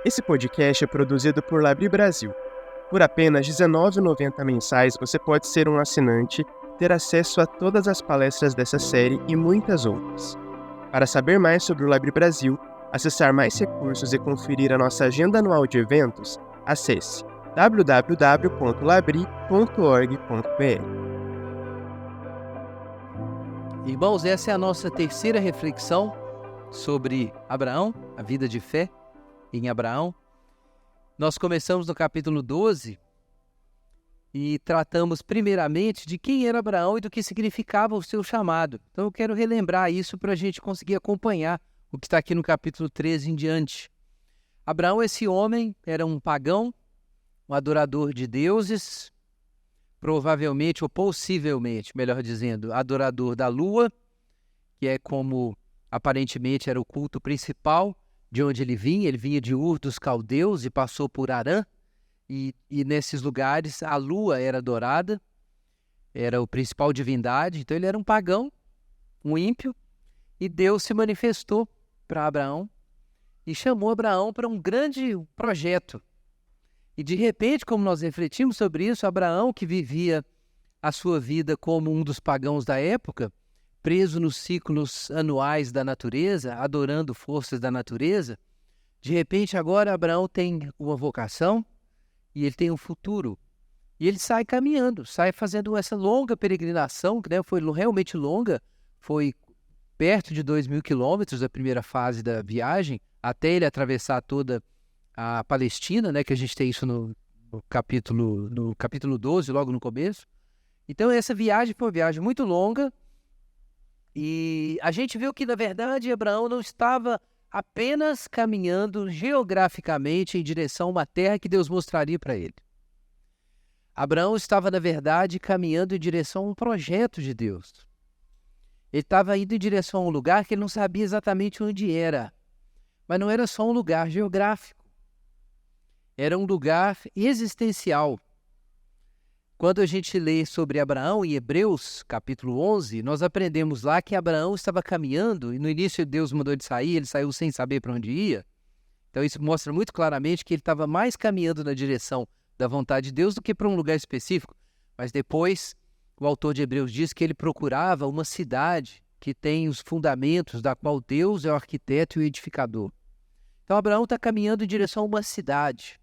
Esse podcast é produzido por Labri Brasil. Por apenas R$ 19,90 mensais, você pode ser um assinante, ter acesso a todas as palestras dessa série e muitas outras. Para saber mais sobre o Labri Brasil, acessar mais recursos e conferir a nossa agenda anual de eventos, acesse www.labri.org.br. Irmãos, essa é a nossa terceira reflexão sobre Abraão, a vida de fé em Abraão. Nós começamos no capítulo 12 e tratamos primeiramente de quem era Abraão e do que significava o seu chamado. Então eu quero relembrar isso para a gente conseguir acompanhar o que está aqui no capítulo 13 em diante. Abraão, esse homem, era um pagão, um adorador de deuses, provavelmente ou possivelmente, melhor dizendo, adorador da lua, que é como aparentemente era o culto principal de onde ele vinha de Ur dos Caldeus e passou por Harã, e nesses lugares a lua era adorada, era o principal divindade, então ele era um pagão, um ímpio, e Deus se manifestou para Abraão e chamou Abraão para um grande projeto. E de repente, como nós refletimos sobre isso, Abraão, que vivia a sua vida como um dos pagãos da época, preso nos ciclos anuais da natureza, adorando forças da natureza, de repente agora Abraão tem uma vocação e ele tem um futuro. E ele sai caminhando, sai fazendo essa longa peregrinação, que foi realmente longa, foi perto de 2.000 quilômetros a primeira fase da viagem, até ele atravessar toda a Palestina, que a gente tem isso no capítulo 12, logo no começo. Então essa viagem foi uma viagem muito longa e a gente viu que, na verdade, Abraão não estava apenas caminhando geograficamente em direção a uma terra que Deus mostraria para ele. Abraão estava, na verdade, caminhando em direção a um projeto de Deus. Ele estava indo em direção a um lugar que ele não sabia exatamente onde era, mas não era só um lugar geográfico. Era um lugar existencial. Quando a gente lê sobre Abraão em Hebreus, capítulo 11, nós aprendemos lá que Abraão estava caminhando, e no início Deus mandou ele sair, ele saiu sem saber para onde ia. Então isso mostra muito claramente que ele estava mais caminhando na direção da vontade de Deus do que para um lugar específico. Mas depois, o autor de Hebreus diz que ele procurava uma cidade que tem os fundamentos, da qual Deus é o arquiteto e o edificador. Então Abraão está caminhando em direção a uma cidade.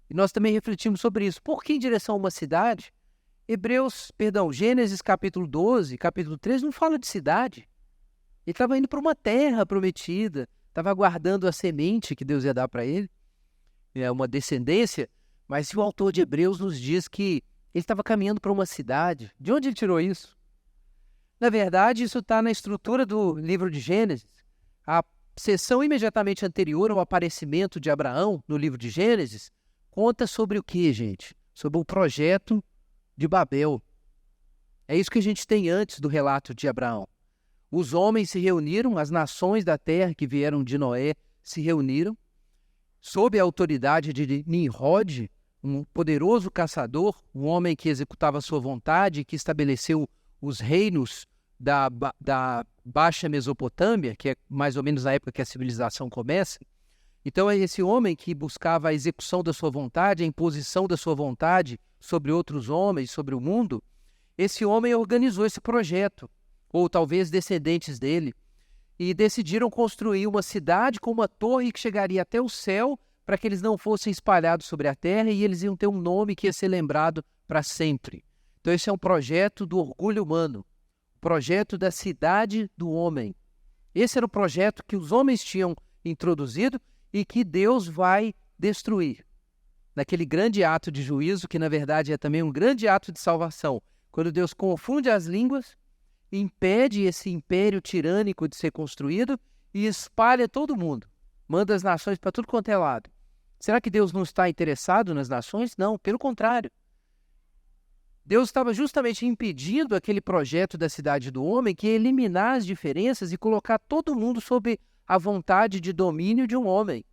E nós também refletimos sobre isso. Por que em direção a uma cidade? Gênesis capítulo 12, capítulo 13 não fala de cidade. Ele estava indo para uma terra prometida, estava aguardando a semente que Deus ia dar para ele, uma descendência, mas o autor de Hebreus nos diz que ele estava caminhando para uma cidade. De onde ele tirou isso? Na verdade, isso está na estrutura do livro de Gênesis. A seção imediatamente anterior ao aparecimento de Abraão no livro de Gênesis conta sobre o que, gente? Sobre o projeto de Babel. É isso que a gente tem antes do relato de Abraão. Os homens se reuniram, as nações da terra que vieram de Noé se reuniram, sob a autoridade de Nimrod, um poderoso caçador, um homem que executava a sua vontade, que estabeleceu os reinos da Baixa Mesopotâmia, que é mais ou menos a época que a civilização começa. Então é esse homem que buscava a execução da sua vontade, a imposição da sua vontade sobre outros homens, sobre o mundo. Esse homem organizou esse projeto, ou talvez descendentes dele, e decidiram construir uma cidade com uma torre que chegaria até o céu para que eles não fossem espalhados sobre a terra e eles iam ter um nome que ia ser lembrado para sempre. Então esse é um projeto do orgulho humano, o projeto da cidade do homem. Esse era o projeto que os homens tinham introduzido e que Deus vai destruir. Naquele grande ato de juízo, que na verdade é também um grande ato de salvação, quando Deus confunde as línguas, impede esse império tirânico de ser construído e espalha todo mundo, manda as nações para tudo quanto é lado. Será que Deus não está interessado nas nações? Não, pelo contrário. Deus estava justamente impedindo aquele projeto da cidade do homem, que é eliminar as diferenças e colocar todo mundo sob a vontade de domínio de um homem.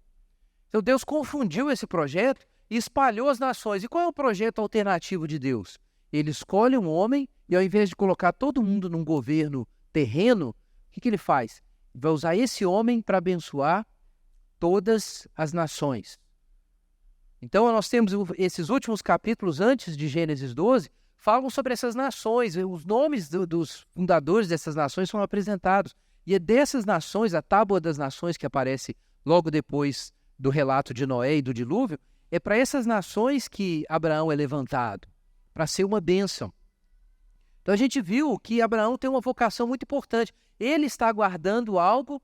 Então Deus confundiu esse projeto e espalhou as nações. E qual é o projeto alternativo de Deus? Ele escolhe um homem e, ao invés de colocar todo mundo num governo terreno, o que ele faz? Vai usar esse homem para abençoar todas as nações. Então, nós temos esses últimos capítulos antes de Gênesis 12, falam sobre essas nações, os nomes dos fundadores dessas nações são apresentados. E é dessas nações, a tábua das nações que aparece logo depois do relato de Noé e do dilúvio, é para essas nações que Abraão é levantado, para ser uma bênção. Então a gente viu que Abraão tem uma vocação muito importante. Ele está guardando algo,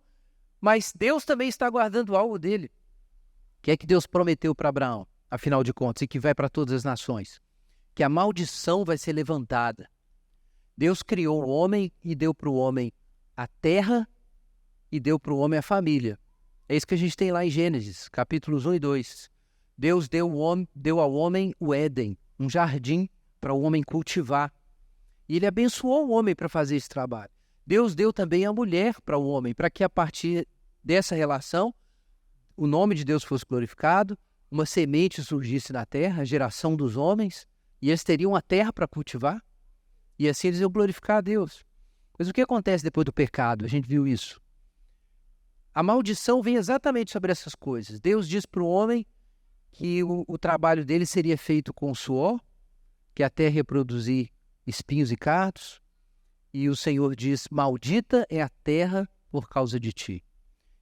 mas Deus também está guardando algo dele. O que é que Deus prometeu para Abraão, afinal de contas, e que vai para todas as nações? Que a maldição vai ser levantada. Deus criou o homem e deu para o homem a terra e deu para o homem a família. É isso que a gente tem lá em Gênesis, capítulos 1 e 2. Deus deu ao homem o Éden, um jardim para o homem cultivar. E ele abençoou o homem para fazer esse trabalho. Deus deu também a mulher para o homem, para que a partir dessa relação o nome de Deus fosse glorificado, uma semente surgisse na terra, a geração dos homens, e eles teriam a terra para cultivar, e assim eles iam glorificar a Deus. Mas o que acontece depois do pecado? A gente viu isso. A maldição vem exatamente sobre essas coisas. Deus diz para o homem que o trabalho dele seria feito com suor, que a terra ia produzir espinhos e cardos, e o Senhor diz, maldita é a terra por causa de ti.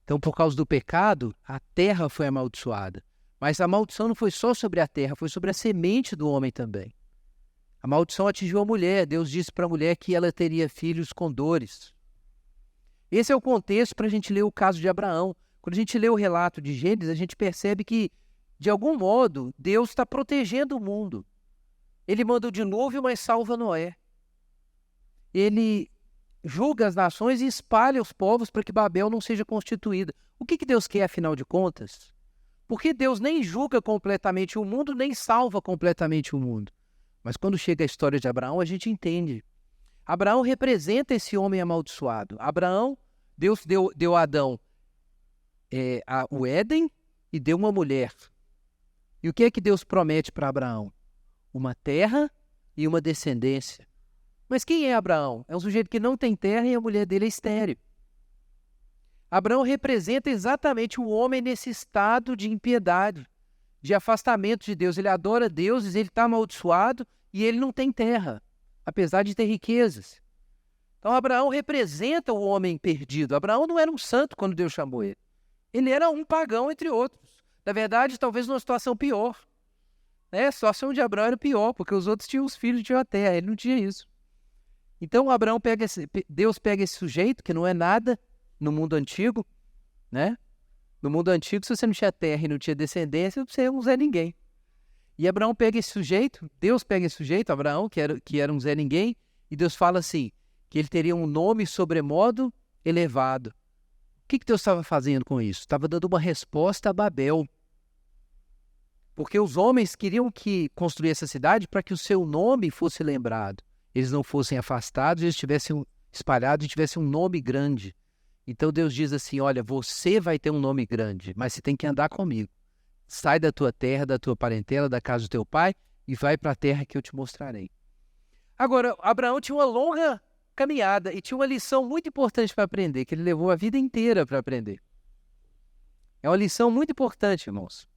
Então, por causa do pecado, a terra foi amaldiçoada. Mas a maldição não foi só sobre a terra, foi sobre a semente do homem também. A maldição atingiu a mulher. Deus disse para a mulher que ela teria filhos com dores. Esse é o contexto para a gente ler o caso de Abraão. Quando a gente lê o relato de Gênesis, a gente percebe que, de algum modo, Deus está protegendo o mundo. Ele manda o dilúvio, mas salva Noé. Ele julga as nações e espalha os povos para que Babel não seja constituída. O que Deus quer, afinal de contas? Porque Deus nem julga completamente o mundo, nem salva completamente o mundo. Mas quando chega a história de Abraão, a gente entende. Abraão representa esse homem amaldiçoado. Deus deu a Adão o Éden e deu uma mulher. E o que é que Deus promete para Abraão? Uma terra e uma descendência. Mas quem é Abraão? É um sujeito que não tem terra e a mulher dele é estéril. Abraão representa exatamente o homem nesse estado de impiedade, de afastamento de Deus. Ele adora deuses, ele está amaldiçoado e ele não tem terra, apesar de ter riquezas. Então Abraão representa o homem perdido. Abraão não era um santo quando Deus chamou ele. Ele era um pagão entre outros. Na verdade, talvez numa situação pior. A situação de Abraão era pior, porque os outros tinham os filhos e tinham a terra, ele não tinha isso. Então Deus pega esse sujeito, que não é nada no mundo antigo, né? No mundo antigo, se você não tinha terra e não tinha descendência, você não é ninguém. E Abraão pega esse sujeito, Deus pega esse sujeito, Abraão, que era um Zé Ninguém, e Deus fala assim, que ele teria um nome sobremodo elevado. O que Deus estava fazendo com isso? Estava dando uma resposta a Babel. Porque os homens queriam que construísse essa cidade para que o seu nome fosse lembrado. Eles não fossem afastados, eles estivessem espalhados e tivessem um nome grande. Então Deus diz assim, olha, você vai ter um nome grande, mas você tem que andar comigo. Sai da tua terra, da tua parentela, da casa do teu pai e vai para a terra que eu te mostrarei. Agora, Abraão tinha uma longa caminhada e tinha uma lição muito importante para aprender, que ele levou a vida inteira para aprender. É uma lição muito importante, irmãos.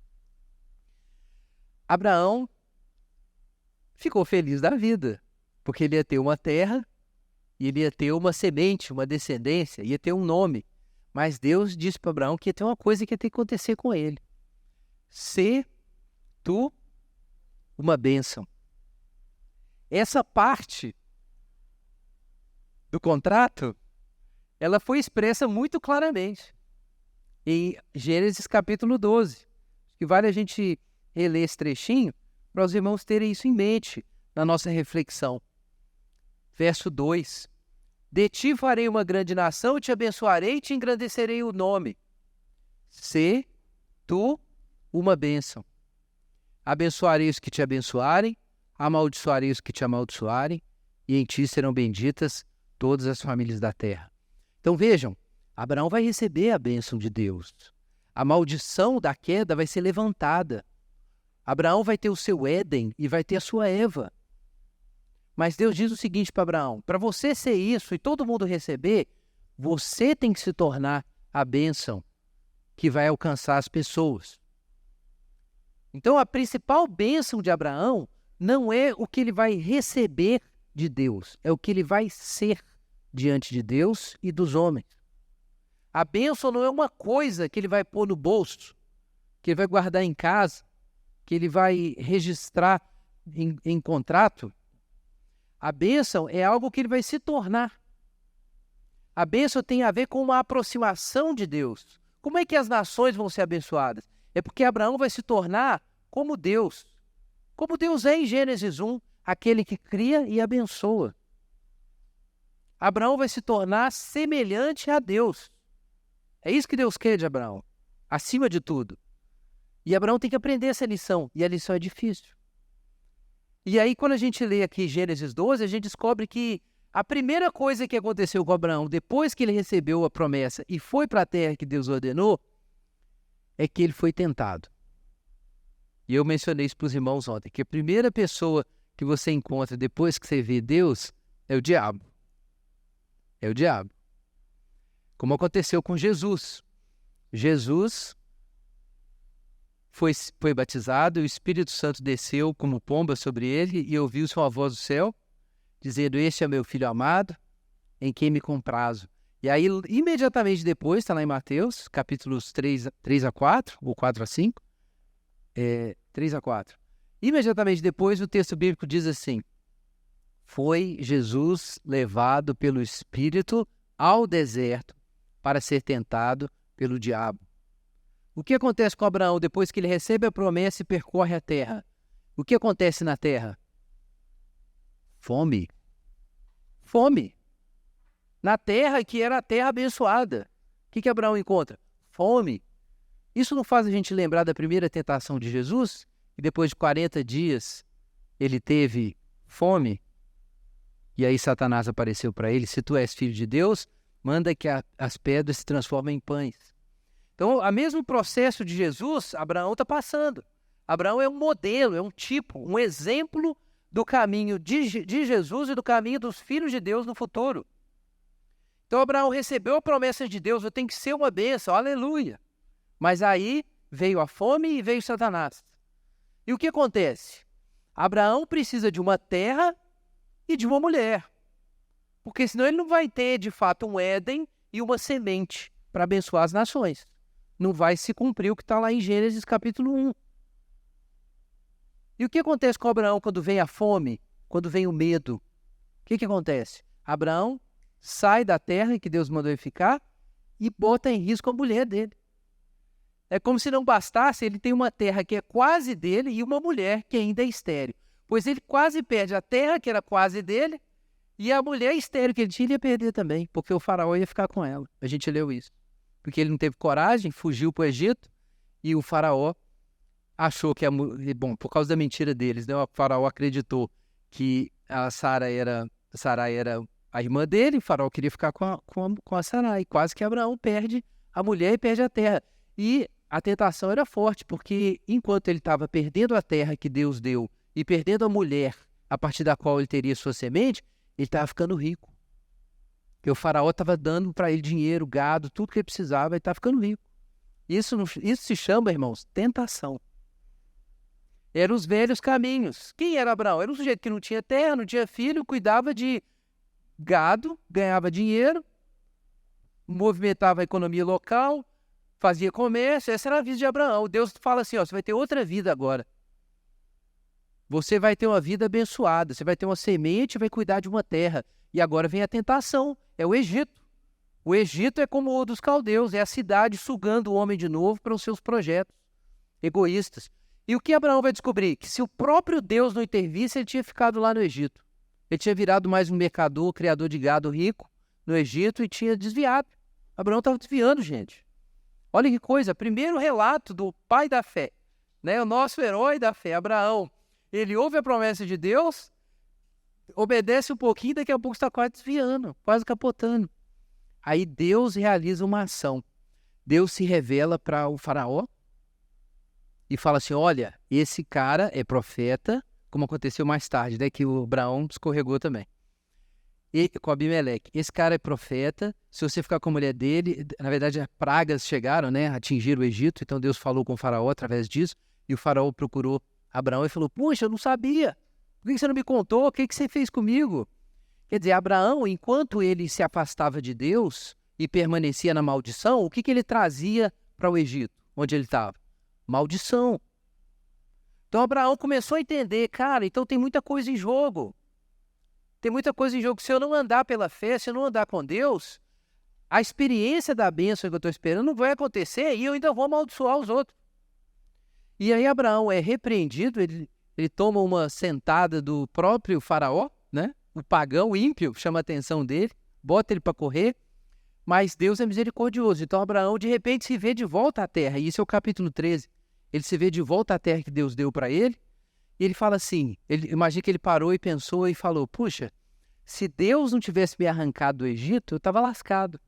Abraão ficou feliz da vida, porque ele ia ter uma terra, e ele ia ter uma semente, uma descendência, ia ter um nome. Mas Deus disse para Abraão que ia ter uma coisa que ia ter que acontecer com ele. Sê tu uma bênção. Essa parte do contrato, ela foi expressa muito claramente em Gênesis capítulo 12. Acho que vale a gente reler esse trechinho para os irmãos terem isso em mente na nossa reflexão. Verso 2. De ti farei uma grande nação, te abençoarei e te engrandecerei o nome. Sê tu uma bênção. Abençoarei os que te abençoarem, amaldiçoarei os que te amaldiçoarem, e em ti serão benditas todas as famílias da terra. Então vejam, Abraão vai receber a bênção de Deus. A maldição da queda vai ser levantada. Abraão vai ter o seu Éden e vai ter a sua Eva. Mas Deus diz o seguinte para Abraão, para você ser isso e todo mundo receber, você tem que se tornar a bênção que vai alcançar as pessoas. Então, a principal bênção de Abraão não é o que ele vai receber de Deus, é o que ele vai ser diante de Deus e dos homens. A bênção não é uma coisa que ele vai pôr no bolso, que ele vai guardar em casa, que ele vai registrar em contrato. A bênção é algo que ele vai se tornar. A bênção tem a ver com uma aproximação de Deus. Como é que as nações vão ser abençoadas? É porque Abraão vai se tornar como Deus. Como Deus é em Gênesis 1, aquele que cria e abençoa. Abraão vai se tornar semelhante a Deus. É isso que Deus quer de Abraão, acima de tudo. E Abraão tem que aprender essa lição, e a lição é difícil. E aí, quando a gente lê aqui Gênesis 12, a gente descobre que a primeira coisa que aconteceu com Abraão, depois que ele recebeu a promessa e foi para a terra que Deus ordenou, é que ele foi tentado. E eu mencionei isso para os irmãos ontem, que a primeira pessoa que você encontra depois que você vê Deus é o diabo. É o diabo. Como aconteceu com Jesus. Jesus foi batizado, e o Espírito Santo desceu como pomba sobre ele e ouviu-se uma voz do céu, dizendo: este é meu filho amado, em quem me comprazo. E aí, imediatamente depois, está lá em Mateus, capítulos 3 a 4, ou 4 a 5, 3 a 4. Imediatamente depois, o texto bíblico diz assim: foi Jesus levado pelo Espírito ao deserto para ser tentado pelo diabo. O que acontece com Abraão depois que ele recebe a promessa e percorre a terra? O que acontece na terra? Fome. Fome. Na terra que era a terra abençoada. O que Abraão encontra? Fome. Isso não faz a gente lembrar da primeira tentação de Jesus? E depois de 40 dias ele teve fome? E aí Satanás apareceu para ele: se tu és filho de Deus, manda que as pedras se transformem em pães. Então, o mesmo processo de Jesus, Abraão está passando. Abraão é um modelo, é um tipo, um exemplo do caminho de Jesus e do caminho dos filhos de Deus no futuro. Então, Abraão recebeu a promessa de Deus: eu tenho que ser uma bênção, aleluia. Mas aí veio a fome e veio Satanás. E o que acontece? Abraão precisa de uma terra e de uma mulher. Porque senão ele não vai ter, de fato, um Éden e uma semente para abençoar as nações. Não vai se cumprir o que está lá em Gênesis capítulo 1. E o que acontece com Abraão quando vem a fome, quando vem o medo? O que acontece? Abraão sai da terra que Deus mandou ele ficar e bota em risco a mulher dele. É como se não bastasse, ele tem uma terra que é quase dele e uma mulher que ainda é estéril. Pois ele quase perde a terra, que era quase dele, e a mulher estéril que ele tinha, ele ia perder também, porque o faraó ia ficar com ela. A gente leu isso. Porque ele não teve coragem, fugiu para o Egito, e o faraó achou que bom, por causa da mentira deles, né? O faraó acreditou que a Sarai era a irmã dele, o faraó queria ficar com a Sarai. Quase que Abraão perde a mulher e perde a terra. E a tentação era forte, porque enquanto ele estava perdendo a terra que Deus deu e perdendo a mulher a partir da qual ele teria sua semente, ele estava ficando rico. Porque o faraó estava dando para ele dinheiro, gado, tudo que ele precisava, ele estava ficando rico. Isso se chama, irmãos, tentação. Eram os velhos caminhos. Quem era Abraão? Era um sujeito que não tinha terra, não tinha filho, cuidava de gado, ganhava dinheiro, movimentava a economia local, fazia comércio. Essa era a vida de Abraão. Deus fala assim: ó, você vai ter outra vida agora. Você vai ter uma vida abençoada, você vai ter uma semente, vai cuidar de uma terra. E agora vem a tentação, é o Egito. O Egito é como o dos caldeus, é a cidade sugando o homem de novo para os seus projetos egoístas. E o que Abraão vai descobrir? Que se o próprio Deus não intervisse, ele tinha ficado lá no Egito. Ele tinha virado mais um mercador, criador de gado rico no Egito e tinha desviado. Abraão estava desviando, gente. Olha que coisa, primeiro relato do pai da fé, né? O nosso herói da fé, Abraão. Ele ouve a promessa de Deus, obedece um pouquinho, daqui a pouco está quase desviando, quase capotando. Aí Deus realiza uma ação. Deus se revela para o faraó e fala assim: olha, esse cara é profeta, como aconteceu mais tarde, né, que o Abraão escorregou também. E, com Abimeleque, esse cara é profeta, se você ficar com a mulher dele, na verdade as pragas chegaram, né, atingiram o Egito, então Deus falou com o faraó através disso, E o faraó procurou Abraão e falou, puxa, eu não sabia. Por que você não me contou? O que você fez comigo? Quer dizer, Abraão, enquanto ele se afastava de Deus e permanecia na maldição, o que ele trazia para o Egito, onde ele estava? Maldição. Então Abraão começou a entender, cara, então tem muita coisa em jogo. Tem muita coisa em jogo. Se eu não andar pela fé, se eu não andar com Deus, a experiência da bênção que eu estou esperando não vai acontecer e eu ainda vou amaldiçoar os outros. E aí Abraão é repreendido, ele toma uma sentada do próprio faraó, né? O pagão, o ímpio, chama a atenção dele, bota ele para correr, mas Deus é misericordioso. Então Abraão, de repente, se vê de volta à terra, e isso é o capítulo 13. Ele se vê de volta à terra que Deus deu para ele, e ele fala assim, imagina que ele parou e pensou e falou, puxa, se Deus não tivesse me arrancado do Egito, eu estava lascado.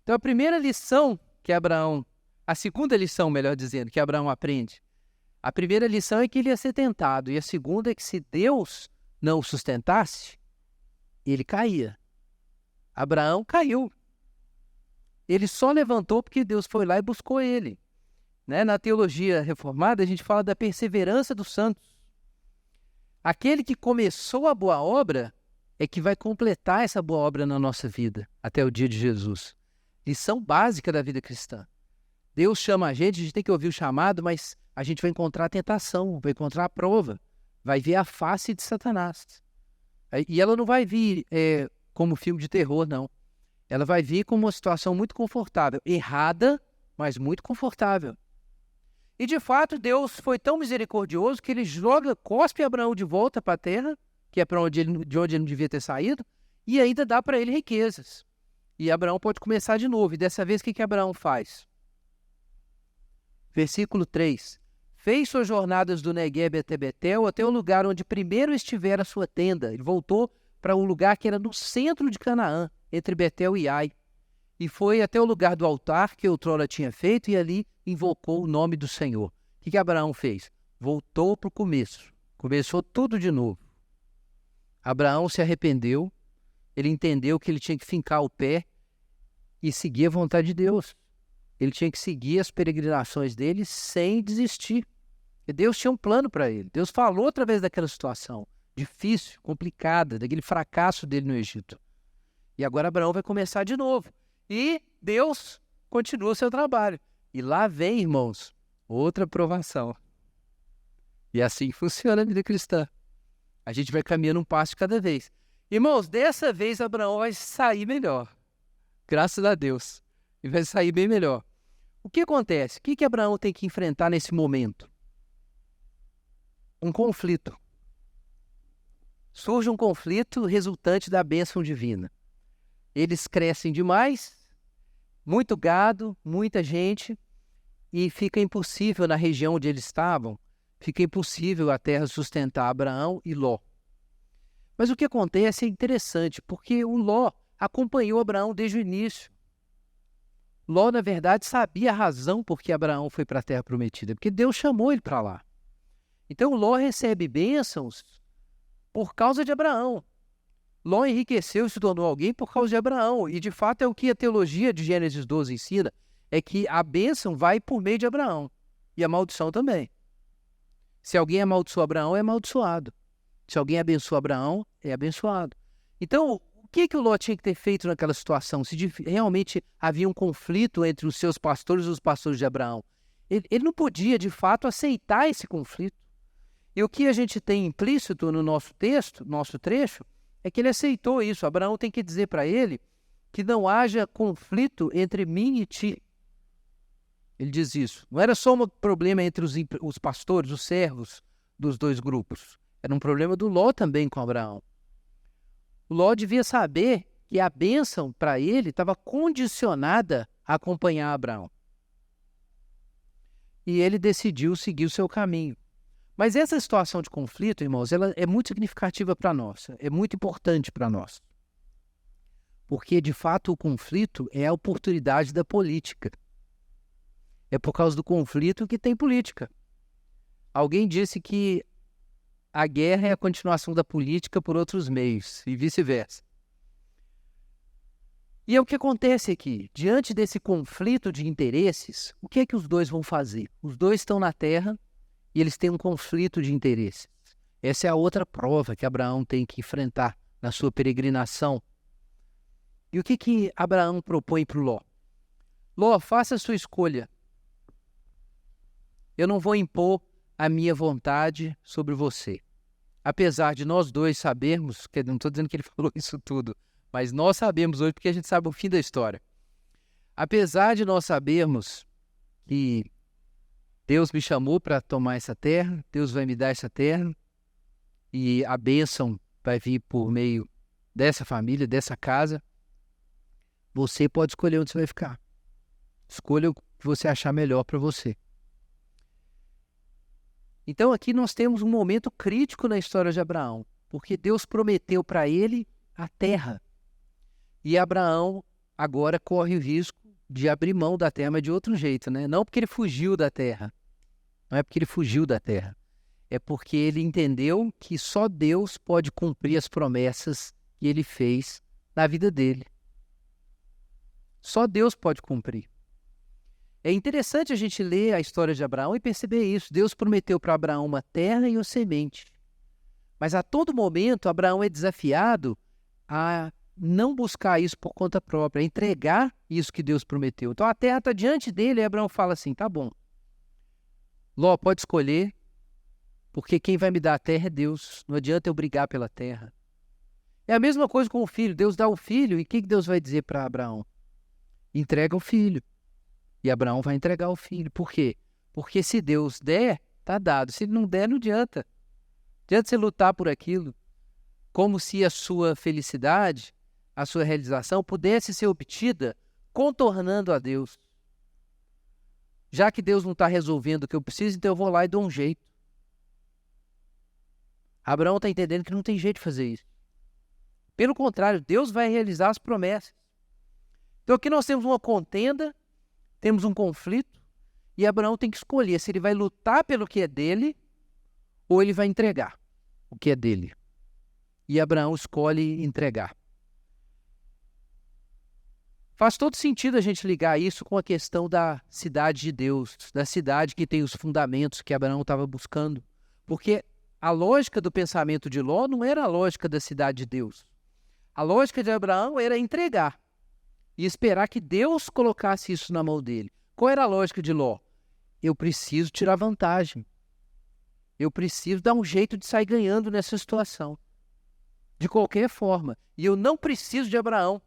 Então a primeira lição que Abraão, a segunda lição, melhor dizendo, que Abraão aprende, a primeira lição é que ele ia ser tentado, e a segunda é que se Deus não o sustentasse, ele caía. Abraão caiu. Ele só levantou porque Deus foi lá e buscou ele. Né? Na teologia reformada, a gente fala da perseverança dos santos. Aquele que começou a boa obra é que vai completar essa boa obra na nossa vida, até o dia de Jesus. Lição básica da vida cristã. Deus chama a gente tem que ouvir o chamado, mas a gente vai encontrar a tentação, vai encontrar a prova, vai ver a face de Satanás. E ela não vai vir como filme de terror, não. Ela vai vir como uma situação muito confortável, errada, mas muito confortável. E de fato, Deus foi tão misericordioso que ele cospe Abraão de volta para a terra, que é de onde ele não devia ter saído, e ainda dá para ele riquezas. E Abraão pode começar de novo. E dessa vez, o que Abraão faz? Versículo 3. Fez suas jornadas do Neguebe até Betel, até o lugar onde primeiro estivera a sua tenda. Ele voltou para um lugar que era no centro de Canaã, entre Betel e Ai. E foi até o lugar do altar que outrora tinha feito e ali invocou o nome do Senhor. O que Abraão fez? Voltou para o começo. Começou tudo de novo. Abraão se arrependeu. Ele entendeu que ele tinha que fincar o pé e seguir a vontade de Deus. Ele tinha que seguir as peregrinações dele sem desistir. E Deus tinha um plano para ele. Deus falou através daquela situação difícil, complicada, daquele fracasso dele no Egito. E agora Abraão vai começar de novo. E Deus continua o seu trabalho. E lá vem, irmãos, outra provação. E assim funciona a vida cristã. A gente vai caminhando um passo de cada vez. Irmãos, dessa vez Abraão vai sair melhor. Graças a Deus. E vai sair bem melhor. O que acontece? O que Abraão tem que enfrentar nesse momento? Um conflito. Surge um conflito resultante da bênção divina. Eles crescem demais, muito gado, muita gente, e fica impossível na região onde eles estavam, fica impossível a terra sustentar Abraão e Ló. Mas o que acontece é interessante, porque o Ló acompanhou Abraão desde o início. Ló, na verdade, sabia a razão por que Abraão foi para a terra prometida, porque Deus chamou ele para lá. Então Ló recebe bênçãos por causa de Abraão. Ló enriqueceu e se tornou alguém por causa de Abraão. E, de fato, é o que a teologia de Gênesis 12 ensina, é que a bênção vai por meio de Abraão. E a maldição também. Se alguém amaldiçoa Abraão, é amaldiçoado. Se alguém abençoa Abraão, é abençoado. Então, o que o Ló tinha que ter feito naquela situação? Se realmente havia um conflito entre os seus pastores e os pastores de Abraão. Ele não podia, de fato, aceitar esse conflito. E o que a gente tem implícito no nosso texto, nosso trecho, é que ele aceitou isso. Abraão tem que dizer para ele que não haja conflito entre mim e ti. Ele diz isso. Não era só um problema entre os pastores, os servos dos dois grupos. Era um problema do Ló também com Abraão. O Ló devia saber que a bênção para ele estava condicionada a acompanhar Abraão. E ele decidiu seguir o seu caminho. Mas essa situação de conflito, irmãos, ela é muito significativa para nós, é muito importante para nós. Porque, de fato, o conflito é a oportunidade da política. É por causa do conflito que tem política. Alguém disse que a guerra é a continuação da política por outros meios, e vice-versa. E é o que acontece aqui. Diante desse conflito de interesses, o que é que os dois vão fazer? Os dois estão na terra e eles têm um conflito de interesses. Essa é a outra prova que Abraão tem que enfrentar na sua peregrinação. E o que Abraão propõe para o Ló? Ló, faça a sua escolha. Eu não vou impor a minha vontade sobre você. Apesar de nós dois sabermos, que não estou dizendo que ele falou isso tudo, mas nós sabemos hoje porque a gente sabe o fim da história. Apesar de nós sabermos que Deus me chamou para tomar essa terra, Deus vai me dar essa terra, e a bênção vai vir por meio dessa família, dessa casa, você pode escolher onde você vai ficar. Escolha o que você achar melhor para você. Então aqui nós temos um momento crítico na história de Abraão, porque Deus prometeu para ele a terra. E Abraão agora corre o risco de abrir mão da terra, mas de outro jeito, né? Não porque ele fugiu da terra. Não é porque ele fugiu da terra. É porque ele entendeu que só Deus pode cumprir as promessas que ele fez na vida dele. Só Deus pode cumprir. É interessante a gente ler a história de Abraão e perceber isso. Deus prometeu para Abraão uma terra e uma semente. Mas a todo momento, Abraão é desafiado a não buscar isso por conta própria, a entregar isso que Deus prometeu. Então a terra está diante dele e Abraão fala assim, tá bom. Ló, pode escolher, porque quem vai me dar a terra é Deus. Não adianta eu brigar pela terra. É a mesma coisa com o filho. Deus dá o filho e o que Deus vai dizer para Abraão? Entrega o filho. E Abraão vai entregar o filho. Por quê? Porque se Deus der, está dado. Se ele não der, não adianta. Não adianta você lutar por aquilo. Como se a sua felicidade, a sua realização pudesse ser obtida contornando a Deus. Já que Deus não está resolvendo o que eu preciso, então eu vou lá e dou um jeito. Abraão está entendendo que não tem jeito de fazer isso. Pelo contrário, Deus vai realizar as promessas. Então aqui nós temos uma contenda, temos um conflito, e Abraão tem que escolher se ele vai lutar pelo que é dele ou ele vai entregar o que é dele. E Abraão escolhe entregar. Faz todo sentido a gente ligar isso com a questão da cidade de Deus, da cidade que tem os fundamentos que Abraão estava buscando. Porque a lógica do pensamento de Ló não era a lógica da cidade de Deus. A lógica de Abraão era entregar e esperar que Deus colocasse isso na mão dele. Qual era a lógica de Ló? Eu preciso tirar vantagem. Eu preciso dar um jeito de sair ganhando nessa situação. De qualquer forma. E eu não preciso de Abraão.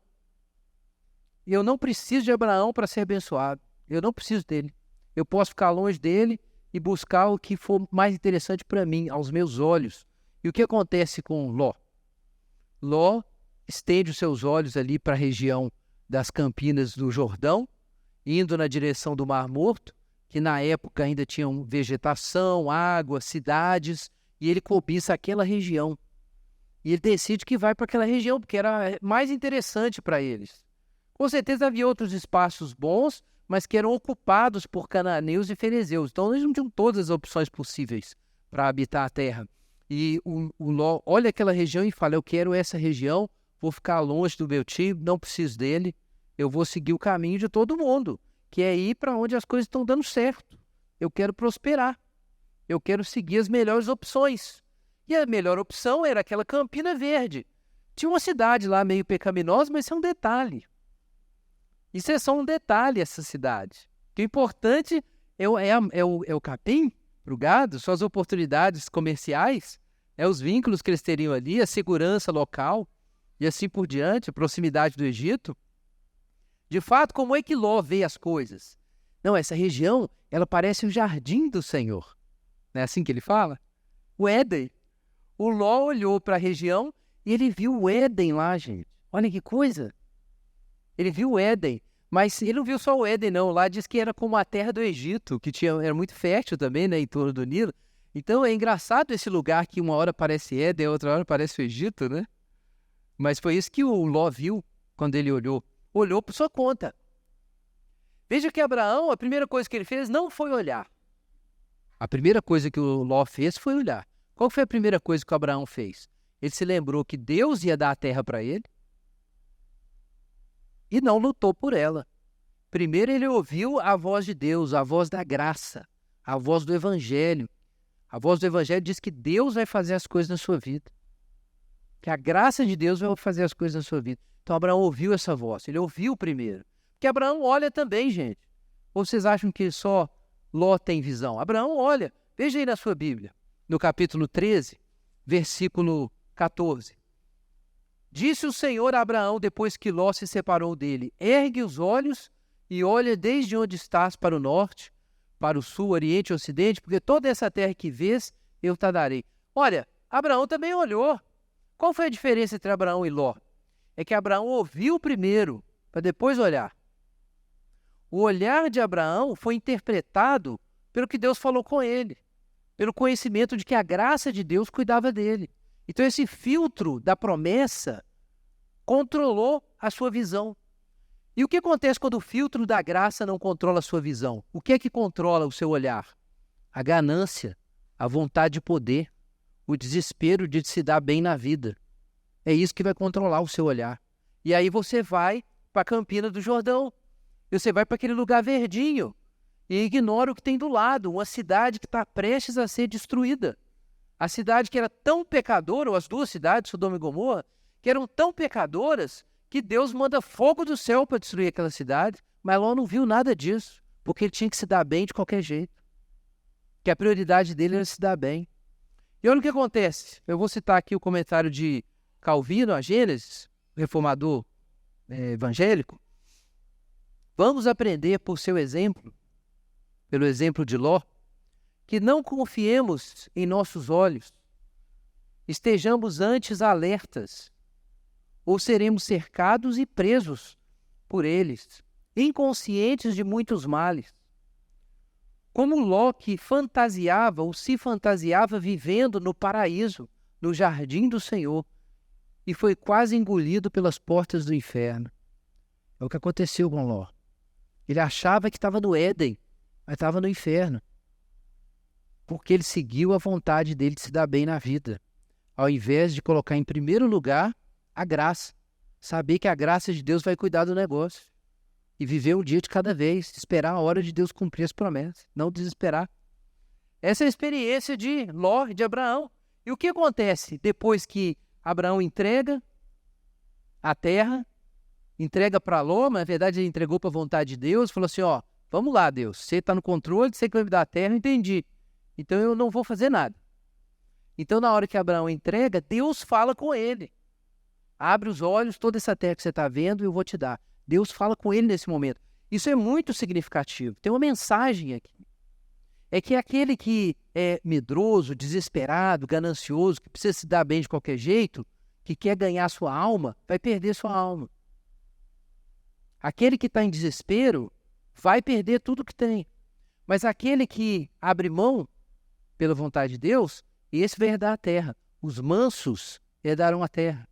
Eu não preciso de Abraão para ser abençoado. Eu não preciso dele. Eu posso ficar longe dele e buscar o que for mais interessante para mim, aos meus olhos. E o que acontece com Ló? Ló estende os seus olhos ali para a região das campinas do Jordão, indo na direção do Mar Morto, que na época ainda tinham vegetação, água, cidades, e ele cobiça aquela região. E ele decide que vai para aquela região, porque era mais interessante para eles. Com certeza havia outros espaços bons, mas que eram ocupados por cananeus e ferezeus. Então eles não tinham todas as opções possíveis para habitar a terra. E o Ló olha aquela região e fala, eu quero essa região, vou ficar longe do meu tio, não preciso dele, eu vou seguir o caminho de todo mundo, que é ir para onde as coisas estão dando certo. Eu quero prosperar, eu quero seguir as melhores opções. E a melhor opção era aquela Campina Verde. Tinha uma cidade lá meio pecaminosa, mas isso é um detalhe. Isso é só um detalhe, essa cidade. O importante é o capim para o gado, são as oportunidades comerciais, os vínculos que eles teriam ali, a segurança local e assim por diante, a proximidade do Egito. De fato, como é que Ló vê as coisas? Não, essa região, ela parece o jardim do Senhor. Não é assim que ele fala? O Éden. O Ló olhou para a região e ele viu o Éden lá, gente. Olha que coisa. Ele viu o Éden, mas ele não viu só o Éden, não. Lá diz que era como a terra do Egito, que era muito fértil também, né, em torno do Nilo. Então é engraçado esse lugar que uma hora parece Éden, outra hora parece o Egito, né? Mas foi isso que o Ló viu quando ele olhou. Olhou por sua conta. Veja que Abraão, a primeira coisa que ele fez não foi olhar. A primeira coisa que o Ló fez foi olhar. Qual foi a primeira coisa que o Abraão fez? Ele se lembrou que Deus ia dar a terra para ele. e não lutou por ela. Primeiro ele ouviu a voz de Deus, a voz da graça, a voz do Evangelho. A voz do Evangelho diz que Deus vai fazer as coisas na sua vida. Que a graça de Deus vai fazer as coisas na sua vida. Então Abraão ouviu essa voz, ele ouviu primeiro. Porque Abraão olha também, gente. Ou vocês acham que só Ló tem visão? Abraão olha. Veja aí na sua Bíblia, no capítulo 13, versículo 14. Disse o Senhor a Abraão depois que Ló se separou dele: ergue os olhos e olha desde onde estás para o norte, para o sul, oriente e ocidente, porque toda essa terra que vês eu te darei. Olha, Abraão também olhou. Qual foi a diferença entre Abraão e Ló? É que Abraão ouviu primeiro, para depois olhar. O olhar de Abraão foi interpretado pelo que Deus falou com ele, pelo conhecimento de que a graça de Deus cuidava dele. Então esse filtro da promessa controlou a sua visão. E o que acontece quando o filtro da graça não controla a sua visão? O que é que controla o seu olhar? A ganância, a vontade de poder, o desespero de se dar bem na vida. É isso que vai controlar o seu olhar. E aí você vai para a Campina do Jordão. E você vai para aquele lugar verdinho e ignora o que tem do lado, uma cidade que está prestes a ser destruída. A cidade que era tão pecadora, ou as duas cidades, Sodoma e Gomorra, que eram tão pecadoras que Deus manda fogo do céu para destruir aquela cidade, mas Ló não viu nada disso, porque ele tinha que se dar bem de qualquer jeito. Que a prioridade dele era se dar bem. E olha o que acontece. Eu vou citar aqui o comentário de Calvino, a Gênesis, reformador evangélico. Vamos aprender por seu exemplo, pelo exemplo de Ló, que não confiemos em nossos olhos, estejamos antes alertas, ou seremos cercados e presos por eles, inconscientes de muitos males. Como Ló, que fantasiava ou se fantasiava vivendo no paraíso, no jardim do Senhor, e foi quase engolido pelas portas do inferno. É o que aconteceu com Ló. Ele achava que estava no Éden, mas estava no inferno. Porque ele seguiu a vontade dele de se dar bem na vida, ao invés de colocar em primeiro lugar a graça. Saber que a graça de Deus vai cuidar do negócio. E viver um dia de cada vez, esperar a hora de Deus cumprir as promessas, não desesperar. Essa é a experiência de Ló e de Abraão. E o que acontece depois que Abraão entrega a terra, entrega para Ló, mas na verdade ele entregou para a vontade de Deus, falou assim, vamos lá Deus, você está no controle, você que vai me dar a terra, eu entendi. Então eu não vou fazer nada. Então na hora que Abraão entrega, Deus fala com ele. Abre os olhos, toda essa terra que você está vendo, eu vou te dar. Deus fala com ele nesse momento. Isso é muito significativo. Tem uma mensagem aqui. É que aquele que é medroso, desesperado, ganancioso, que precisa se dar bem de qualquer jeito, que quer ganhar sua alma, vai perder sua alma. Aquele que está em desespero vai perder tudo que tem. Mas aquele que abre mão pela vontade de Deus, esse vai herdar a terra. Os mansos herdarão a terra.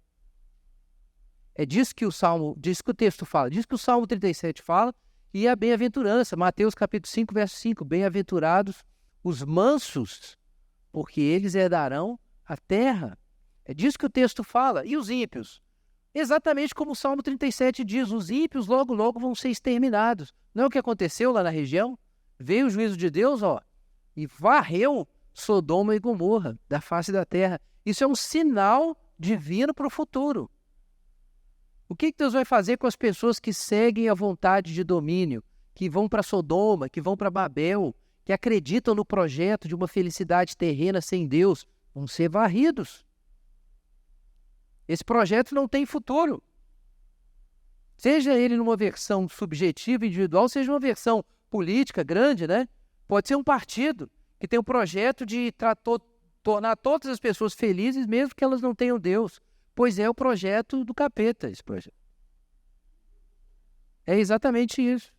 É disso que o texto fala, disso que o Salmo 37 fala, e a bem-aventurança, Mateus capítulo 5, verso 5, bem-aventurados os mansos, porque eles herdarão a terra. É disso que o texto fala. E os ímpios? Exatamente como o Salmo 37 diz, os ímpios logo, logo vão ser exterminados. Não é o que aconteceu lá na região? Veio o juízo de Deus, e varreu Sodoma e Gomorra da face da terra. Isso é um sinal divino para o futuro. O que Deus vai fazer com as pessoas que seguem a vontade de domínio, que vão para Sodoma, que vão para Babel, que acreditam no projeto de uma felicidade terrena sem Deus? Vão ser varridos. Esse projeto não tem futuro. Seja ele numa versão subjetiva, individual, seja uma versão política grande, né? Pode ser um partido que tem um projeto de tornar todas as pessoas felizes, mesmo que elas não tenham Deus. Pois é o projeto do capeta, esse projeto. É exatamente isso.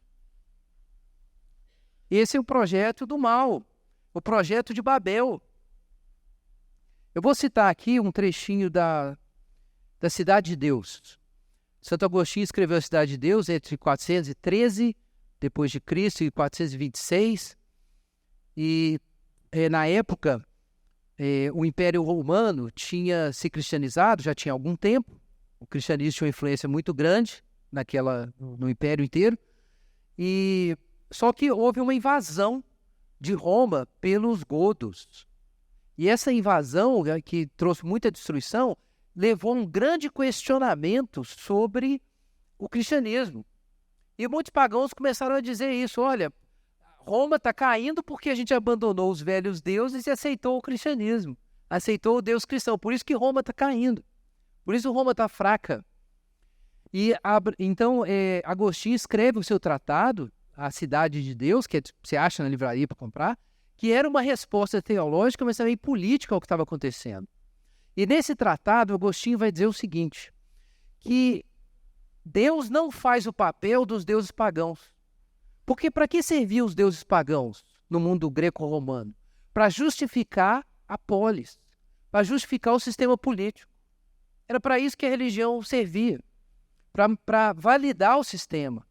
Esse é o projeto do mal, o projeto de Babel. Eu vou citar aqui um trechinho da Cidade de Deus. Santo Agostinho escreveu a Cidade de Deus entre 413 depois de Cristo e 426. E na época o Império Romano tinha se cristianizado, já tinha algum tempo. O cristianismo tinha uma influência muito grande no Império inteiro. E só que houve uma invasão de Roma pelos godos. E essa invasão, que trouxe muita destruição, levou a um grande questionamento sobre o cristianismo. E muitos pagãos começaram a dizer isso: olha, Roma está caindo porque a gente abandonou os velhos deuses e aceitou o cristianismo, aceitou o Deus cristão. Por isso que Roma está caindo, por isso Roma está fraca. E então Agostinho escreve o seu tratado, A Cidade de Deus, que você acha na livraria para comprar, que era uma resposta teológica, mas também política ao que estava acontecendo. E nesse tratado, Agostinho vai dizer o seguinte, que Deus não faz o papel dos deuses pagãos. Porque para que serviam os deuses pagãos no mundo greco-romano? Para justificar a polis, para justificar o sistema político. Era para isso que a religião servia, para validar o sistema.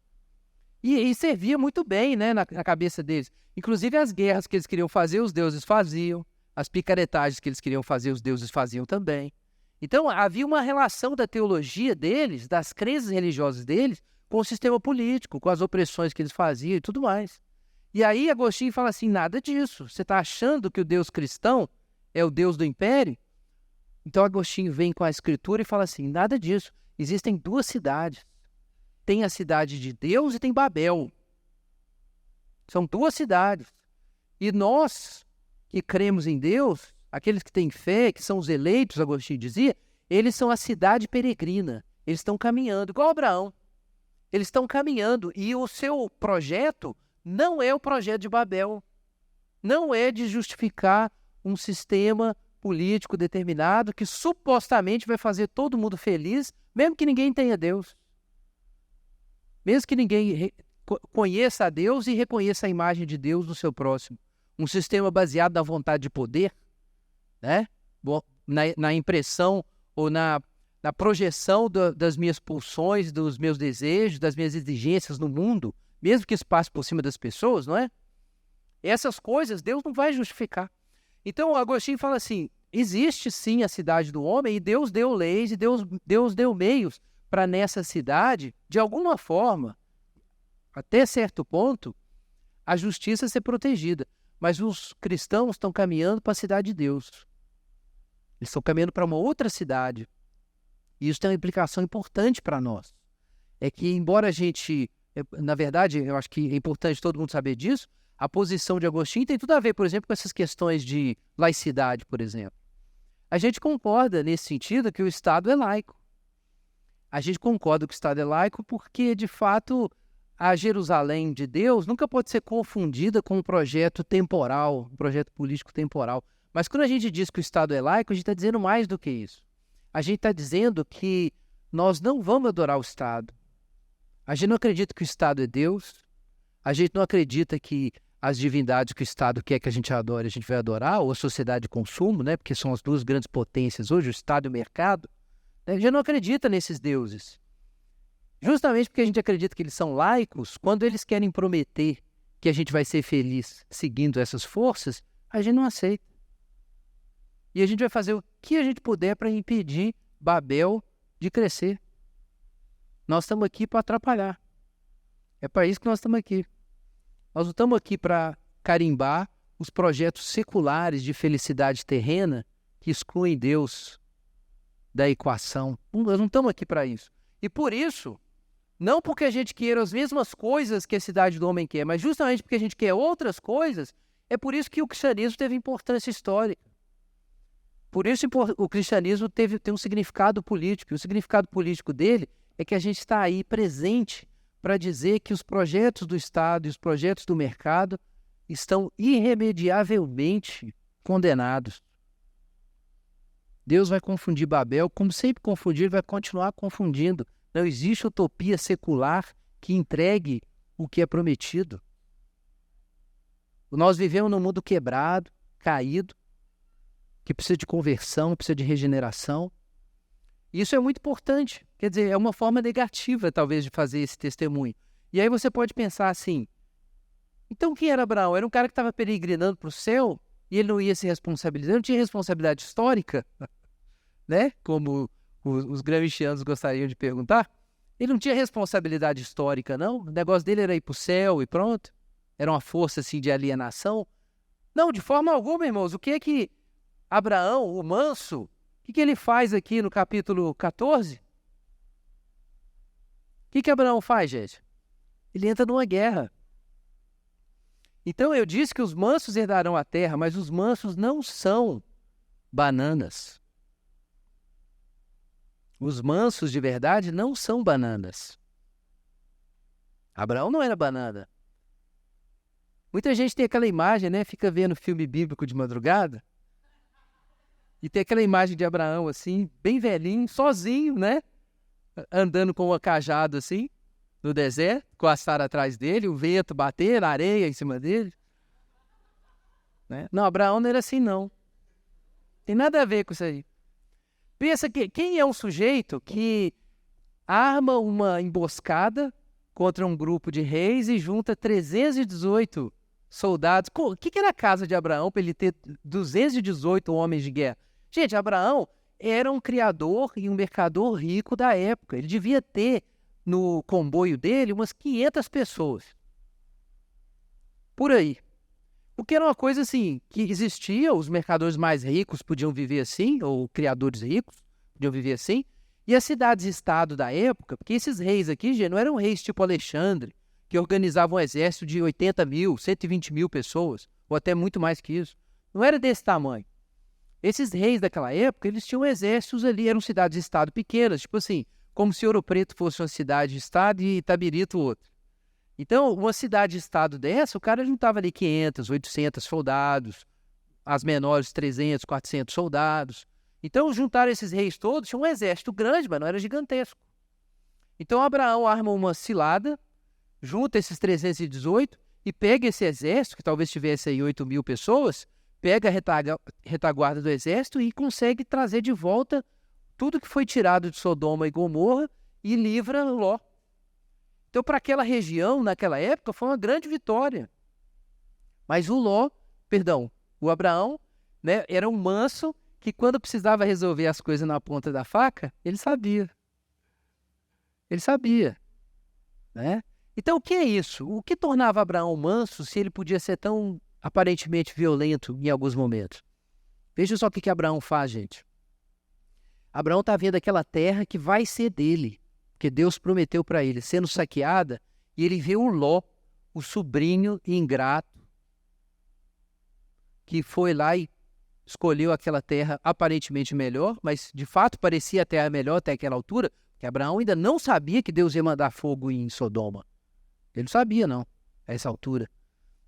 E servia muito bem, né, na cabeça deles. Inclusive as guerras que eles queriam fazer, os deuses faziam. As picaretagens que eles queriam fazer, os deuses faziam também. Então havia uma relação da teologia deles, das crenças religiosas deles, com o sistema político, com as opressões que eles faziam e tudo mais. E aí Agostinho fala assim, nada disso. Você está achando que o Deus cristão é o Deus do império? Então Agostinho vem com a escritura e fala assim, nada disso. Existem duas cidades. Tem a cidade de Deus e tem Babel. São duas cidades. E nós que cremos em Deus, aqueles que têm fé, que são os eleitos, Agostinho dizia, eles são a cidade peregrina. Eles estão caminhando, igual Abraão. Eles estão caminhando e o seu projeto não é o projeto de Babel. Não é de justificar um sistema político determinado que supostamente vai fazer todo mundo feliz, mesmo que ninguém tenha Deus. Mesmo que ninguém conheça a Deus e reconheça a imagem de Deus no seu próximo. Um sistema baseado na vontade de poder, né? Na impressão ou na projeção das minhas pulsões, dos meus desejos, das minhas exigências no mundo, mesmo que isso passe por cima das pessoas, não é? Essas coisas Deus não vai justificar. Então Agostinho fala assim, existe sim a cidade do homem e Deus deu leis e Deus deu meios para nessa cidade, de alguma forma, até certo ponto, a justiça ser protegida. Mas os cristãos estão caminhando para a cidade de Deus. Eles estão caminhando para uma outra cidade. E isso tem uma implicação importante para nós. É que, embora a gente... Na verdade, eu acho que é importante todo mundo saber disso, a posição de Agostinho tem tudo a ver, por exemplo, com essas questões de laicidade, por exemplo. A gente concorda, nesse sentido, que o Estado é laico. A gente concorda que o Estado é laico porque, de fato, a Jerusalém de Deus nunca pode ser confundida com um projeto temporal, um projeto político temporal. Mas quando a gente diz que o Estado é laico, a gente está dizendo mais do que isso. A gente está dizendo que nós não vamos adorar o Estado. A gente não acredita que o Estado é Deus. A gente não acredita que as divindades que o Estado quer que a gente adore, a gente vai adorar, ou a sociedade de consumo, né? Porque são as duas grandes potências hoje, o Estado e o mercado. A gente não acredita nesses deuses. Justamente porque a gente acredita que eles são laicos, quando eles querem prometer que a gente vai ser feliz seguindo essas forças, a gente não aceita. E a gente vai fazer o que a gente puder para impedir Babel de crescer. Nós estamos aqui para atrapalhar. É para isso que nós estamos aqui. Nós não estamos aqui para carimbar os projetos seculares de felicidade terrena que excluem Deus da equação. Nós não estamos aqui para isso. E por isso, não porque a gente queira as mesmas coisas que a cidade do homem quer, mas justamente porque a gente quer outras coisas, é por isso que o cristianismo teve importância histórica. Por isso o cristianismo tem um significado político. E o significado político dele é que a gente está aí presente para dizer que os projetos do Estado e os projetos do mercado estão irremediavelmente condenados. Deus vai confundir Babel, como sempre confundir, vai continuar confundindo. Não existe utopia secular que entregue o que é prometido. Nós vivemos num mundo quebrado, caído, que precisa de conversão, precisa de regeneração. Isso é muito importante. Quer dizer, é uma forma negativa, talvez, de fazer esse testemunho. E aí você pode pensar assim, então quem era Abraão? Era um cara que estava peregrinando para o céu e ele não ia se responsabilizar, não tinha responsabilidade histórica, né? Como os gramscianos gostariam de perguntar. Ele não tinha responsabilidade histórica, não. O negócio dele era ir para o céu e pronto. Era uma força assim de alienação. Não, de forma alguma, irmãos. O que é que Abraão, o manso, o que ele faz aqui no capítulo 14? O que Abraão faz, gente? Ele entra numa guerra. Então eu disse que os mansos herdarão a terra, mas os mansos não são bananas. Os mansos de verdade não são bananas. Abraão não era banana. Muita gente tem aquela imagem, né? Fica vendo filme bíblico de madrugada e tem aquela imagem de Abraão assim, bem velhinho, sozinho, né? Andando com um cajado assim, no deserto, com a Sara atrás dele, o vento batendo, a areia em cima dele. Né? Não, Abraão não era assim, não. Tem nada a ver com isso aí. Pensa que quem é um sujeito que arma uma emboscada contra um grupo de reis e junta 318 soldados. O que era a casa de Abraão para ele ter 218 homens de guerra? Gente, Abraão era um criador e um mercador rico da época. Ele devia ter no comboio dele umas 500 pessoas. Por aí. Porque era uma coisa assim, que existia, os mercadores mais ricos podiam viver assim, ou criadores ricos podiam viver assim, e as cidades-estado da época, porque esses reis aqui, gente, não eram reis tipo Alexandre, que organizavam um exército de 80 mil, 120 mil pessoas, ou até muito mais que isso. Não era desse tamanho. Esses reis daquela época, eles tinham exércitos ali, eram cidades-estado pequenas, tipo assim, como se Ouro Preto fosse uma cidade-estado e Itabirito outra. Então, uma cidade-estado dessa, o cara juntava ali 500, 800 soldados, as menores 300, 400 soldados. Então, juntaram esses reis todos, tinha um exército grande, mas não era gigantesco. Então, Abraão arma uma cilada, junta esses 318 e pega esse exército, que talvez tivesse aí 8 mil pessoas, pega a retaguarda do exército e consegue trazer de volta tudo que foi tirado de Sodoma e Gomorra e livra Ló. Então, para aquela região, naquela época, foi uma grande vitória. Mas o Abraão, né, era um manso que quando precisava resolver as coisas na ponta da faca, ele sabia. Ele sabia. Né? Então, o que é isso? O que tornava Abraão manso se ele podia ser tão aparentemente violento em alguns momentos? Veja só o que Abraão faz, gente. Abraão está vendo aquela terra que vai ser dele, que Deus prometeu para ele, sendo saqueada, e ele vê o Ló, o sobrinho ingrato, que foi lá e escolheu aquela terra aparentemente melhor, mas de fato parecia a terra melhor até aquela altura, que Abraão ainda não sabia que Deus ia mandar fogo em Sodoma. Ele não sabia, não, a essa altura.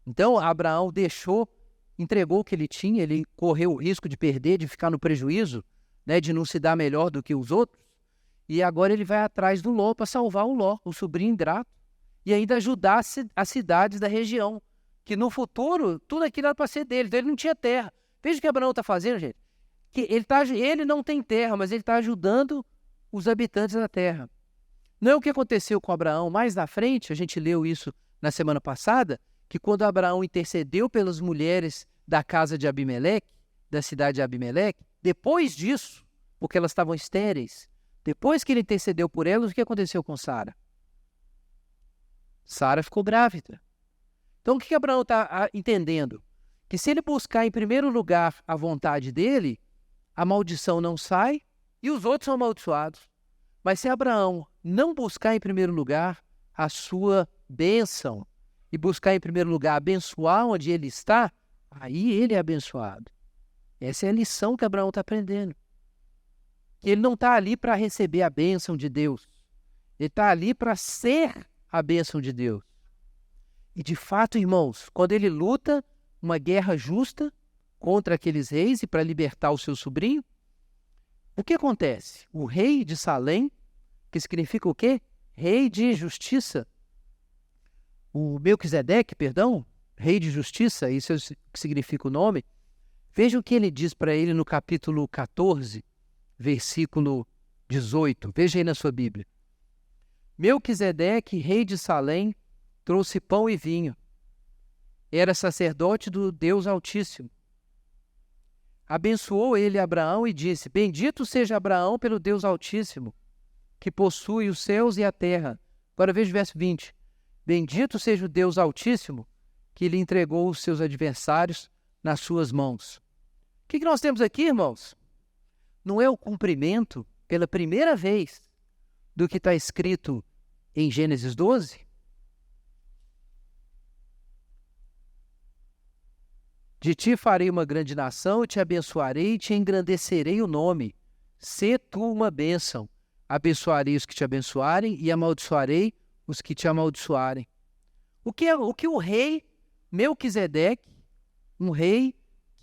Então, Abraão entregou o que ele tinha, ele correu o risco de perder, de ficar no prejuízo, né, de não se dar melhor do que os outros, e agora ele vai atrás do Ló para salvar o Ló, o sobrinho ingrato, e ainda ajudar as cidades da região, que no futuro tudo aquilo era para ser dele, então ele não tinha terra. Veja o que Abraão está fazendo, gente. Que ele não tem terra, mas ele está ajudando os habitantes da terra. Não é o que aconteceu com Abraão mais na frente, a gente leu isso na semana passada, que quando Abraão intercedeu pelas mulheres da casa de Abimeleque, da cidade de Abimeleque, depois disso, porque elas estavam estéreis, depois que ele intercedeu por elas, o que aconteceu com Sara? Sara ficou grávida. Então, o que Abraão está entendendo? Que se ele buscar em primeiro lugar a vontade dele, a maldição não sai e os outros são amaldiçoados. Mas se Abraão não buscar em primeiro lugar a sua bênção e buscar em primeiro lugar abençoar onde ele está, aí ele é abençoado. Essa é a lição que Abraão está aprendendo. Que ele não está ali para receber a bênção de Deus. Ele está ali para ser a bênção de Deus. E de fato, irmãos, quando ele luta uma guerra justa contra aqueles reis e para libertar o seu sobrinho, o que acontece? O rei de Salém, que significa o quê? Rei de justiça. O Melquisedeque, rei de justiça, isso é o que significa o nome. Veja o que ele diz para ele no capítulo 14, versículo 18. Veja aí na sua Bíblia. Melquisedeque, rei de Salém, trouxe pão e vinho. Era sacerdote do Deus Altíssimo. Abençoou ele Abraão e disse: Bendito seja Abraão pelo Deus Altíssimo, que possui os céus e a terra. Agora veja o verso 20. Bendito seja o Deus Altíssimo, que lhe entregou os seus adversários nas suas mãos. O que nós temos aqui, irmãos? Não é o cumprimento, pela primeira vez, do que está escrito em Gênesis 12? De ti farei uma grande nação, te abençoarei e te engrandecerei o nome. Sê tu uma bênção. Abençoarei os que te abençoarem e amaldiçoarei os que te amaldiçoarem. O que o rei Melquisedeque, um rei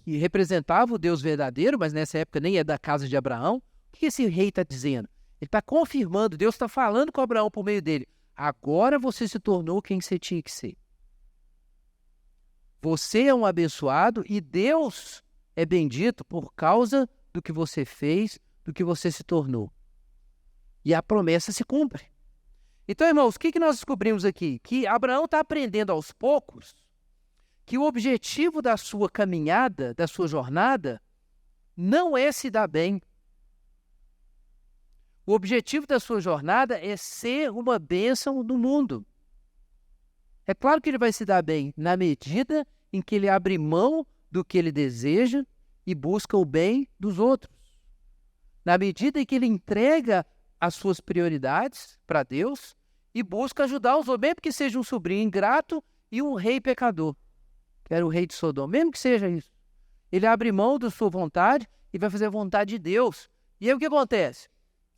que representava o Deus verdadeiro, mas nessa época nem é da casa de Abraão, o que esse rei está dizendo? Ele está confirmando, Deus está falando com Abraão por meio dele. Agora você se tornou quem você tinha que ser. Você é um abençoado e Deus é bendito por causa do que você fez, do que você se tornou. E a promessa se cumpre. Então, irmãos, o que nós descobrimos aqui? Que Abraão está aprendendo aos poucos que o objetivo da sua caminhada, da sua jornada, não é se dar bem. O objetivo da sua jornada é ser uma bênção no mundo. É claro que ele vai se dar bem na medida em que ele abre mão do que ele deseja e busca o bem dos outros. Na medida em que ele entrega as suas prioridades para Deus e busca ajudar os outros, mesmo que seja um sobrinho ingrato e um rei pecador, que era o rei de Sodoma, mesmo que seja isso. Ele abre mão da sua vontade e vai fazer a vontade de Deus. E aí o que acontece?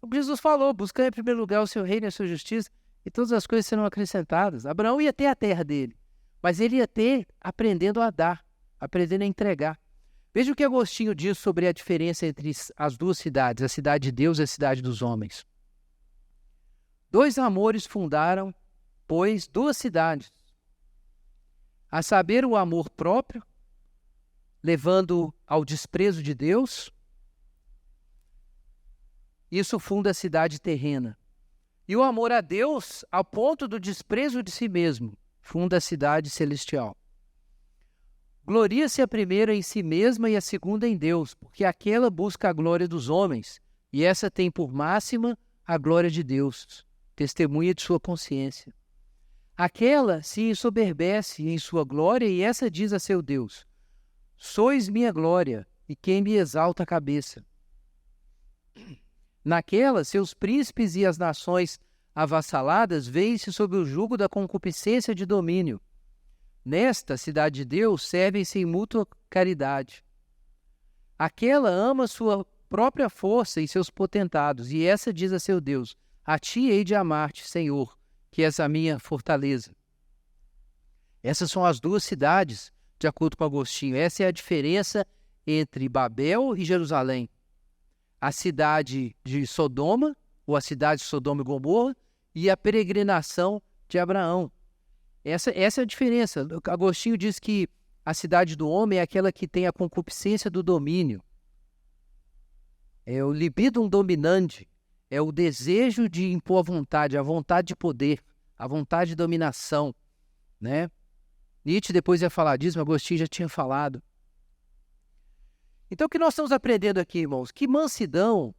O que Jesus falou, buscar em primeiro lugar o seu reino e a sua justiça, e todas as coisas serão acrescentadas. Abraão ia ter a terra dele, mas ele ia ter aprendendo a dar, aprendendo a entregar. Veja o que Agostinho diz sobre a diferença entre as duas cidades, a cidade de Deus e a cidade dos homens. Dois amores fundaram, pois, duas cidades. A saber, o amor próprio, levando ao desprezo de Deus. Isso funda a cidade terrena. E o amor a Deus, ao ponto do desprezo de si mesmo, funda a cidade celestial. Gloria-se a primeira em si mesma e a segunda em Deus, porque aquela busca a glória dos homens, e essa tem por máxima a glória de Deus, testemunha de sua consciência. Aquela se ensoberbece em sua glória, e essa diz a seu Deus: sois minha glória, e quem me exalta a cabeça. Naquela, seus príncipes e as nações avassaladas veem-se sob o jugo da concupiscência de domínio. Nesta, cidade de Deus, servem-se em mútua caridade. Aquela ama sua própria força e seus potentados, e essa diz a seu Deus: a ti hei de amar-te, Senhor, que és a minha fortaleza. Essas são as duas cidades, de acordo com Agostinho. Essa é a diferença entre Babel e Jerusalém. A cidade de Sodoma, ou a cidade de Sodoma e Gomorra, e a peregrinação de Abraão. Essa é a diferença. Agostinho diz que a cidade do homem é aquela que tem a concupiscência do domínio. É o libidum dominandi, é o desejo de impor a vontade de poder, a vontade de dominação, né? Nietzsche depois ia falar disso, mas Agostinho já tinha falado. Então, o que nós estamos aprendendo aqui, irmãos? Que mansidão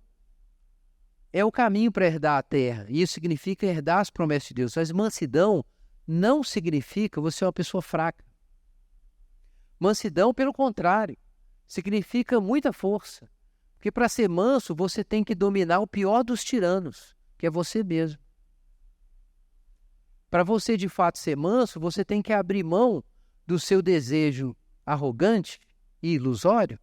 é o caminho para herdar a terra. Isso significa herdar as promessas de Deus. Mas mansidão não significa você ser uma pessoa fraca. Mansidão, pelo contrário, significa muita força. Porque para ser manso, você tem que dominar o pior dos tiranos, que é você mesmo. Para você, de fato, ser manso, você tem que abrir mão do seu desejo arrogante e ilusório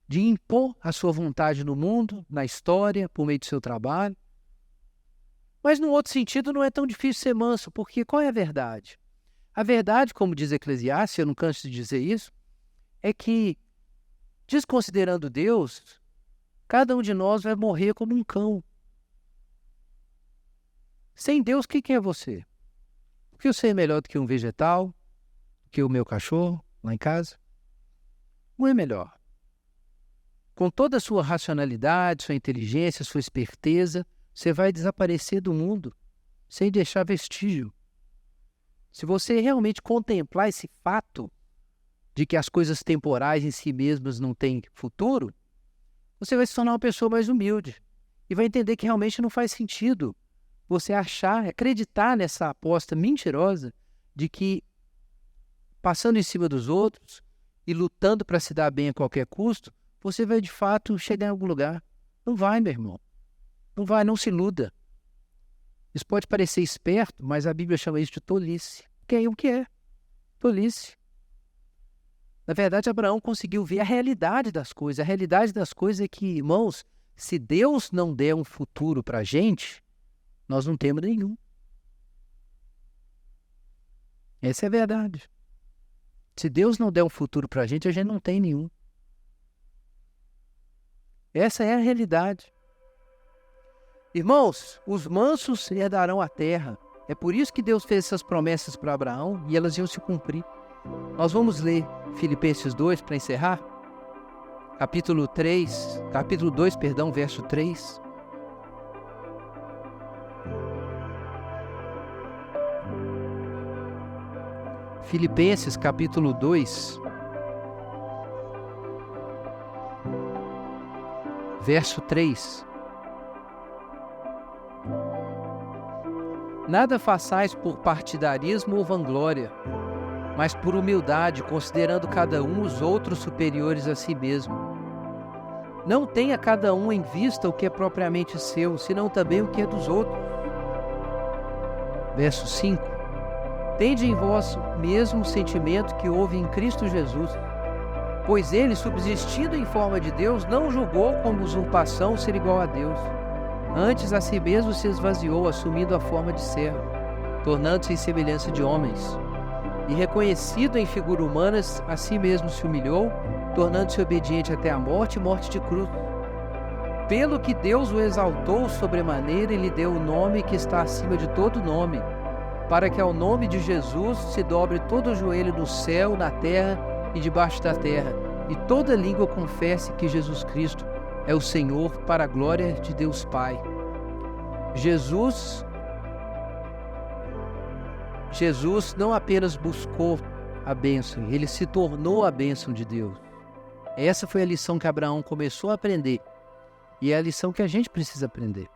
de impor a sua vontade no mundo, na história, por meio do seu trabalho. Mas, num outro sentido, não é tão difícil ser manso, porque qual é a verdade? A verdade, como diz Eclesiastes, eu não canso de dizer isso, é que, desconsiderando Deus, cada um de nós vai morrer como um cão. Sem Deus, quem é você? Porque você é melhor do que um vegetal, do que o meu cachorro lá em casa? Não é melhor. Com toda a sua racionalidade, sua inteligência, sua esperteza, você vai desaparecer do mundo sem deixar vestígio. Se você realmente contemplar esse fato de que as coisas temporais em si mesmas não têm futuro, você vai se tornar uma pessoa mais humilde e vai entender que realmente não faz sentido você acreditar nessa aposta mentirosa de que passando em cima dos outros e lutando para se dar bem a qualquer custo, você vai de fato chegar em algum lugar. Não vai, meu irmão. Não vai, não se iluda. Isso pode parecer esperto, mas a Bíblia chama isso de tolice. Que é o que é? Tolice. Na verdade, Abraão conseguiu ver a realidade das coisas. A realidade das coisas é que, irmãos, se Deus não der um futuro para a gente, nós não temos nenhum. Essa é a verdade. Se Deus não der um futuro para a gente não tem nenhum. Essa é a realidade. Irmãos, os mansos herdarão a terra. É por isso que Deus fez essas promessas para Abraão e elas iam se cumprir. Nós vamos ler Filipenses 2 para encerrar. Capítulo 2, verso 3. Filipenses, capítulo 2, verso 3. Nada façais por partidarismo ou vanglória, mas por humildade, considerando cada um os outros superiores a si mesmo. Não tenha cada um em vista o que é propriamente seu, senão também o que é dos outros. Verso 5. Tende em vós o mesmo sentimento que houve em Cristo Jesus, pois ele, subsistindo em forma de Deus, não julgou como usurpação ser igual a Deus. Antes a si mesmo se esvaziou, assumindo a forma de servo, tornando-se em semelhança de homens. E reconhecido em figura humana, a si mesmo se humilhou, tornando-se obediente até a morte e morte de cruz. Pelo que Deus o exaltou sobremaneira e lhe deu o nome que está acima de todo nome, para que ao nome de Jesus se dobre todo o joelho no céu, na terra e debaixo da terra, e toda língua confesse que Jesus Cristo é o Senhor, para a glória de Deus Pai. Jesus não apenas buscou a bênção, ele se tornou a bênção de Deus. Essa foi a lição que Abraão começou a aprender, e é a lição que a gente precisa aprender.